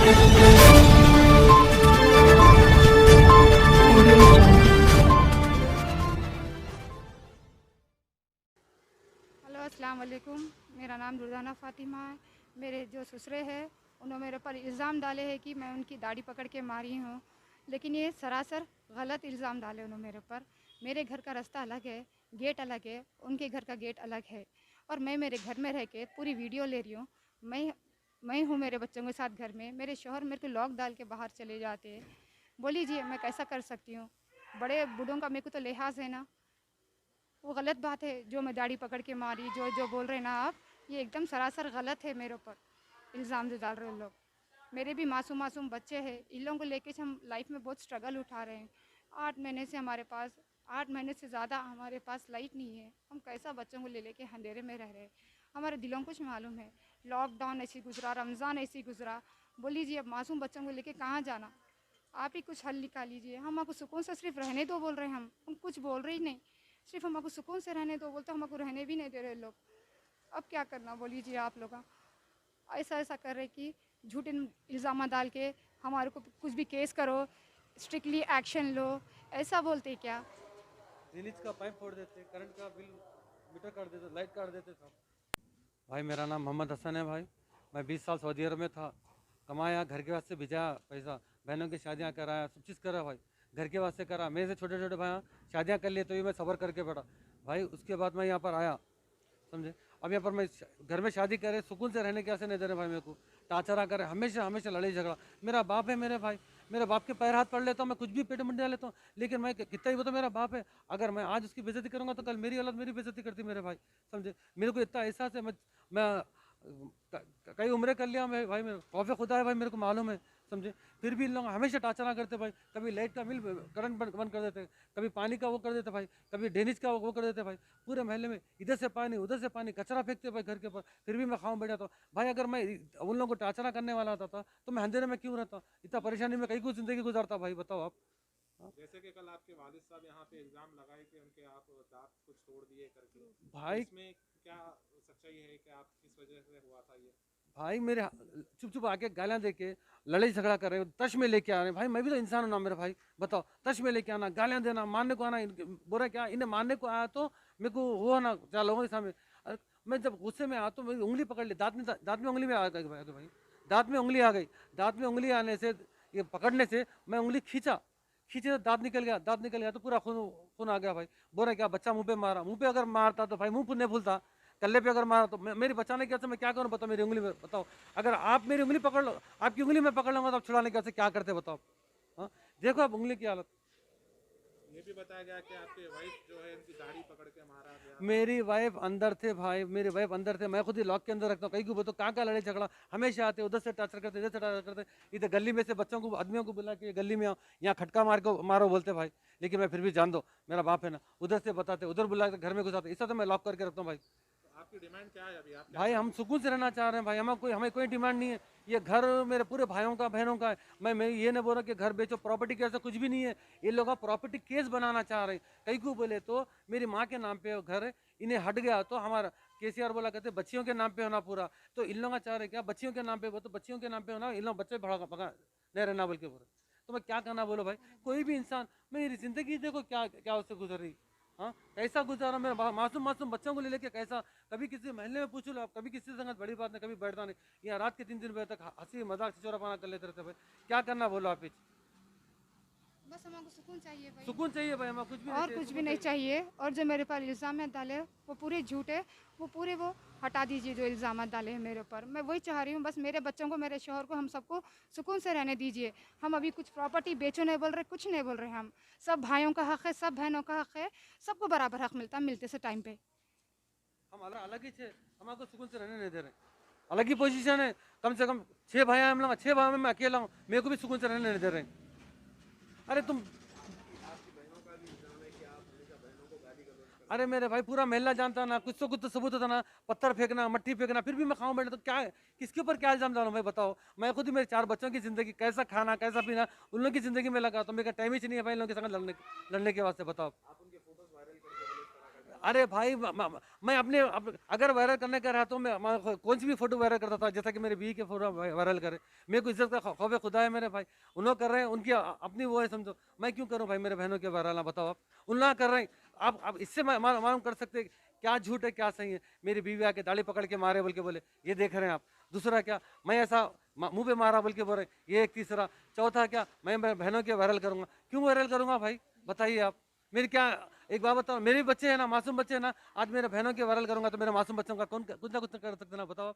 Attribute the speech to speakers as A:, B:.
A: Hello अस्सलाम वालेकुम। मेरा नाम रुज़ाना फ़ातिमा है। मेरे जो ससुरे हैं उन्होंने मेरे पर इल्ज़ाम डाले हैं कि मैं उनकी दाढ़ी पकड़ के मारी हूँ, लेकिन ये सरासर गलत इल्ज़ाम डाले उन्होंने मेरे पर। मेरे घर का रास्ता अलग है, गेट अलग है, उनके घर का गेट अलग है और मैं मेरे घर में रह के पूरी वीडियो ले रही हूँ। मैं हूँ मेरे बच्चों के साथ घर में, मेरे शौहर मेरे को लॉक डाल के बाहर चले जाते हैं। बोलीजिए मैं कैसा कर सकती हूँ? बड़े बूढ़ों का मेरे को तो लिहाज है ना। वो गलत बात है जो मैं दाढ़ी पकड़ के मारी, जो जो बोल रहे हैं ना आप, ये एकदम सरासर गलत है। मेरे ऊपर इल्ज़ाम जो डाल रहे हैं लोग। मेरे भी मासूम मासूम बच्चे हैं, इन लोगों को लेके हम लाइफ में बहुत स्ट्रगल उठा रहे हैं। 8 महीने से हमारे पास 8 महीने से ज़्यादा हमारे पास लाइट नहीं है। हम कैसा बच्चों को ले लेके अंधेरे में रह रहे हैं? हमारे दिलों को कुछ मालूम है। लॉकडाउन ऐसे गुजरा, रमज़ान ऐसे गुजरा। बोलीजिए अब मासूम बच्चों को लेके कहाँ जाना? आप ही कुछ हल निकाल लीजिए। हम आपको सुकून से सिर्फ रहने दो बोल रहे हैं, हम कुछ बोल रहे ही नहीं। सिर्फ हमको सुकून से रहने दो बोलते, हमको रहने भी नहीं दे रहे लोग। अब क्या करना बोलीजिए आप लोग? ऐसा ऐसा कर रहे कि झूठे इल्ज़ाम डाल के हमारे को कुछ भी केस करो, स्ट्रिक्टली एक्शन लो, ऐसा बोलते क्या?
B: ड्रेनेज का पाइप फोड़ देते, करंट का बिल मीटर काट देते, लाइट काट देते सब। भाई मेरा नाम मोहम्मद हसन है भाई। मैं 20 साल सऊदी अरब में था, कमाया, घर के वास्ते भिजाया पैसा, बहनों की शादियाँ कराया, सब चीज़ करा भाई, घर के वास्ते करा। मेरे से छोटे छोटे भाई शादियाँ कर लिए तो भी मैं सब्र करके पड़ा भाई। उसके बाद मैं यहाँ पर आया, समझे। अब यहाँ पर मैं घर में शादी करे, सुकून से रहने कैसे नहीं दे रहे भाई मेरे को, टाचरा करे, हमेशा हमेशा लड़ाई झगड़ा। मेरा बाप है मेरे भाई, मेरे बाप के पैर हाथ पड़ लेता हूँ मैं, कुछ भी पेट मुंडे डाल लेता हूँ, लेकिन मैं कितना ही वो तो मेरा बाप है। अगर मैं आज उसकी बेइज्जती करूँगा तो कल मेरी औलाद मेरी बेइज्जती करती मेरे भाई, समझे। मेरे को इतना एहसास है। मैं कई उम्रें कर लिया मैं भाई, मेरे खौफ खुदा है भाई, मेरे को मालूम है, समझे। फिर भी इन लोग हमेशा टाचरा करते भाई। कभी लाइट का बिल करंट बंद कर देते, कभी पानी का वो कर देते भाई, कभी ड्रेनेज का वो कर देते भाई। पूरे महल्ले में इधर से पानी उधर से पानी, कचरा फेंकते भाई घर के ऊपर। फिर भी मैं खाऊं बैठा था भाई। अगर मैं उन लोगों को टाचरा करने वाला होता था तो मैं अंधेरे में क्यों रहता? इतना परेशानी में कहीं कुछ जिंदगी गुजारता भाई, बताओ आप। हाँ?
C: जैसे कि कल आपके वालिद साहब यहाँ पे इल्जाम लगाए कि उनके आप दांत कुछ तोड़ दिए करके, तो
B: भाई
C: इसमें क्या सच्चाई है कि आप किस वजह से हुआ था ये?
B: भाई मेरे चुप चुप आके गालियां दे के लड़ाई झगड़ा कर रहे हो, तश में लेके आ रहे हैं भाई। मैं भी तो इंसान हूं ना मेरे भाई, बताओ। तश में लेके आना, गालियां देना, मारने को आना, बोल रहा क्या इन्हें मारने को आया तो मेरे को वो ना चार लोगों के सामने। मैं जब गुस्से में आया तो मेरी उंगली पकड़ ली, दांत में उंगली में आ गई भाई, दांत में उंगली आ गई। दांत में उंगली आने से, ये पकड़ने से मैं उंगली खींचा, खींचे तो दांत निकल गया, दांत निकल गया तो पूरा खून खून आ गया भाई। बोल रहा क्या बच्चा मुंह पे मारा? मुंह पे अगर मारता तो भाई मुंह नहीं फूलता, कल्ले पे अगर मारा तो मेरी बचाने के मैं क्या करूं बताओ? मेरी उंगली में बताओ, अगर आप मेरी उंगली पकड़ लो, आपकी उंगली में पकड़ लूंगा तो आप छुड़ाने के क्या करते बताओ? हाँ, देखो आप उंगली की हालत।
C: ये भी बताया गया कि आपके वाइफ जो है उनकी दाढ़ी पकड़ के मारा गया।
B: मेरी वाइफ अंदर थे भाई, मेरी वाइफ अंदर थे, मैं खुद ही लॉक के अंदर रखता हूँ। कहीं को तो कहाँ लड़ाई झगड़ा हमेशा आते, उधर से टाचर करते, इधर से टाचर करते। इधर गली में से बच्चों को, आदमियों को बुला के गली में आओ, यहाँ खटका मारो बोलते भाई। लेकिन मैं फिर भी जान दो मेरा बाप है ना, उधर से बताते, उधर बुला के घर में घुसाते, इससे तो मैं लॉक करके रखता हूँ भाई।
C: तो आपकी डिमांड क्या है अभी? आप क्या
B: भाई हम सुकून से रहना चाह रहे हैं भाई, हमें कोई डिमांड नहीं है। ये घर मेरे पूरे भाइयों का बहनों का है। मैं ये नहीं बोल रहा कि घर बेचो, प्रॉपर्टी केस कुछ भी नहीं है। ये लोग प्रॉपर्टी केस बनाना चाह रहे हैं। कहीं को बोले तो मेरी माँ के नाम पे घर है, इन्हें हट गया तो हमारा केसीआर बोला कहते बच्चियों के नाम पे होना पूरा। तो इन लोग चाह रहे क्या बच्चियों के नाम पे? वो तो बच्चियों के नाम पे होना, इन लोग बच्चे भगा नहीं रहना बोल के बोल रहे। तो मैं क्या करना बोलो भाई? कोई भी इंसान, मेरी जिंदगी देखो क्या क्या उससे गुजर रही। हाँ, कैसा गुजारा मेरा मासूम मासूम बच्चों को ले लेके कैसा। कभी किसी महल्ले में पूछ लो आप, कभी किसी संगत बड़ी बात नहीं, कभी बैठता नहीं। यहाँ रात के 3 बजे तक हंसी मजाक छिचोरापना कर लेते रहते भाई। क्या करना बोलो आप?
A: बस हमको सुकून चाहिए भाई,
B: सुकून चाहिए भाई, हमें कुछ भी
A: और कुछ भी नहीं चाहिए। और जो मेरे पर इल्ज़ाम डाले वो पूरे झूठ है, वो पूरे वो हटा दीजिए जो इल्ज़ाम डाले हैं मेरे ऊपर। मैं वही चाह रही हूँ, बस मेरे बच्चों को, मेरे शौहर को, हम सबको सुकून से रहने दीजिए। हम अभी कुछ प्रॉपर्टी बेचो नहीं बोल रहे, कुछ नहीं बोल रहे। हम सब भाइयों का हक़ है, सब बहनों का हक़ है, सबको बराबर हक़ मिलता है, मिलते से टाइम पे।
B: हम अलग ही छे, हमको सुकून से रहने नहीं दे रहे। अलग ही पोजीशन है, कम से कम 6 भाई हैं हम लोग, 6 भाई में मैं अकेला हूँ, मेरे को भी सुकून से रहने नहीं दे रहे। अरे तुम, अरे मेरे भाई पूरा महल्ला जानता ना, कुछ तो सबूत होता ना, पत्थर फेंकना, मट्टी फेंकना, फिर भी मैं खाऊं बैठा तो क्या है? किसके ऊपर क्या इल्जाम डालूं भाई बताओ? मैं खुद ही मेरे 4 बच्चों की जिंदगी, कैसा खाना कैसा पीना, उन लोगों की जिंदगी में लगा, तो मेरा टाइम ही नहीं है भाई इन लोगों के संग लड़ने के वास्ते, बताओ। अरे भाई मैं अपने अगर वायरल करने का रहा तो मैं कौन सी भी फोटो वायरल करता था, जैसा कि मेरे बीवी के फोटो वायरल करे। मेरे को इज्जत का खौफ खुदा है मेरे भाई। उन लोग कर रहे हैं, उनकी अपनी वो है, समझो। मैं क्यों करूं भाई मेरे बहनों के वायरल? बताओ आप। उन लोग कर रहे हैं, आप इससे मालूम कर सकते हैं क्या झूठ है क्या सही है। मेरी बीवी आके दाढ़ी पकड़ के मारे बोल के बोले, ये देख रहे हैं आप। दूसरा क्या, मैं ऐसा मुंह पे मारा बोल के बोल रहे, ये एक तीसरा। चौथा क्या, मैं बहनों के वायरल करूंगा। क्यों वायरल करूंगा भाई, बताइए आप। मेरी क्या, एक बात बताओ, मेरे भी बच्चे हैं ना, मासूम बच्चे हैं ना। आज मेरे बहनों के वायरल करूंगा तो मेरे मासूम बच्चों का कौन कुछ ना कुछ कर सकते ना, बताओ आप।